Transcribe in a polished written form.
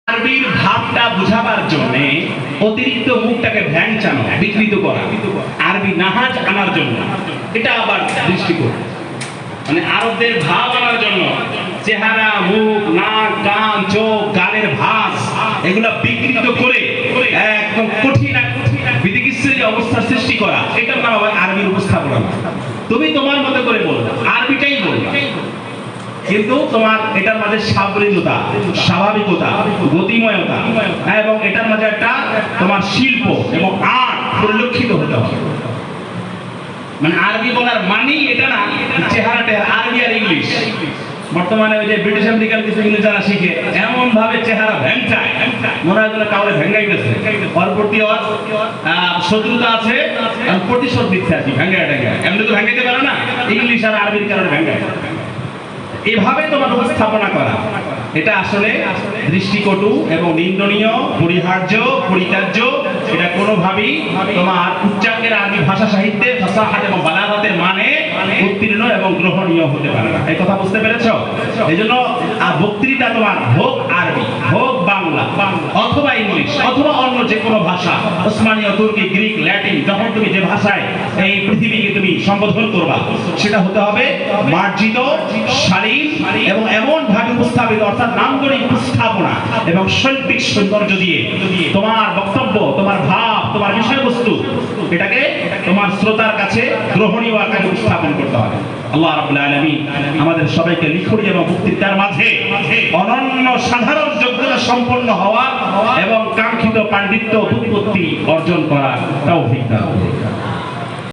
আরবির ভাবটা বোঝাবার জন্য অতিরিক্ত মুখটাকে ভ্যাংচানো, বিকৃত করা, আরবি নাহাজ আনার জন্য, এটা আবার দৃষ্টিকোণ। মানে আরবদের ভাব আনার জন্য চেহারা, মুখ, নাক, কান, চোখ, গালের ভাঁজ এগুলা বিকৃত করে একদম কঠিন বিধিকিচ্ছিরি অবস্থা সৃষ্টি করা, এটার নাম আবার আরবির উপস্থাপনা। তুমি তোমার মতো করে বলবে, আরবিটাই বলবে, কিন্তু তোমার এটার মাঝে সাবলীলতা, স্বাভাবিকতা, গতিময়তা এবং এটার মাঝে একটা তোমার শিল্প এবং আর্ট পরিলক্ষিত হতে হবে। মানে আরবি বলার মানেই এটা না চেহারাটা আরবি আর ইংলিশ। বর্তমানে ওই যে ব্রিটিশ আমেরিকান কিছু ইংলিশ যারা শিখে এমন ভাবে চেহারা ভ্যাংচায়, মনে হয় যেন কাউরে ভেঙ্গাই গেছে, ওর প্রতি শত্রুতা আছে, প্রতিশোধ দিচ্ছে আর কি, ভেঙ্গায় ট্যাঙ্গায়। এমনি তো ভেঙ্গাইতে পারে না, ইংলিশ আর আরবির কারণে ভেঙ্গায়। এভাবে তোমার উপস্থাপনা করা, এটা আসলে দৃষ্টিকটু এবং নিন্দনীয়, পরিহার্য, পরিত্যাজ্য। এটা কোনোভাবেই তোমার উচ্চাঙ্গের আরবি ভাষা সাহিত্যে ফাসাহাত এবং বালাগাতের মানে উত্তীর্ণ এবং গ্রহণীয় হতে পারে না। এই কথা বুঝতে পেরেছো? এই জন্য বক্তৃতা তোমার হোক আরবি, হোক বাংলা, অথবা ইংলিশ, অথবা অন্য যে কোনো ভাষা, ওসমানীয়, তুর্কি, গ্রিক, ল্যাটিন, যখন তুমি যে ভাষায় এই পৃথিবীকে তুমি সম্বোধন করবা, সেটা হতে হবে মার্জিত, শালীন এবং এমন ভাবে উপস্থাপিত, অর্থাৎ নান্দনিক উপস্থাপনা এবং শৈল্পিক সৌন্দর্য দিয়ে তোমার বক্তব্য, তোমার ভাব, তোমার বিষয়বস্তু এটাকে তোমার শ্রোতার কাছে গ্রহণীয় আকারে উপস্থাপন করতে হবে। আল্লাহ রাব্বুল আলামিন আমাদের সবাইকে লিখুড়ি এবং বক্তৃতার মাঝে অনন্য সাধারণ যোগ্যতা সম্পন্ন হওয়া এবং কাঙ্ক্ষিত পাণ্ডিত্য উৎপত্তি অর্জন করার তৌফিক দান করুন।